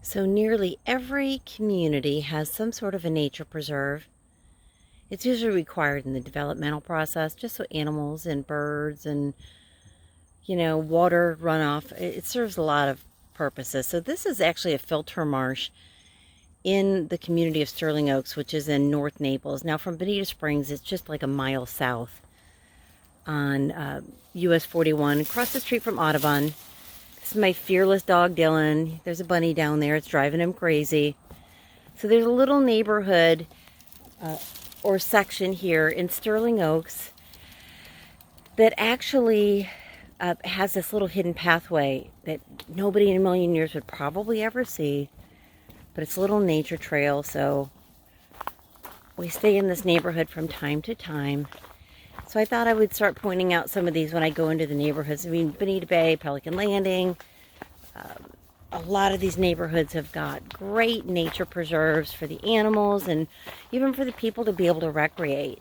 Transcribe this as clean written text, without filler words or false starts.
So nearly every community has some sort of a nature preserve. It's usually required in the developmental process, just so animals and birds and, water runoff. It serves a lot of purposes. So this is actually a filter marsh in the community of Sterling Oaks, which is in North Naples. Now from Bonita Springs, it's just like a mile south on US 41, across the street from Audubon. This is my fearless dog, Dylan. There's a bunny down there. It's driving him crazy. So there's a little neighborhood or section here in Sterling Oaks that actually has this little hidden pathway that nobody in a million years would probably ever see. But it's a little nature trail, so we stay in this neighborhood from time to time. So I thought I would start pointing out some of these when I go into the neighborhoods. I mean, Bonita Bay, Pelican Landing. A lot of these neighborhoods have got great nature preserves for the animals and even for the people to be able to recreate.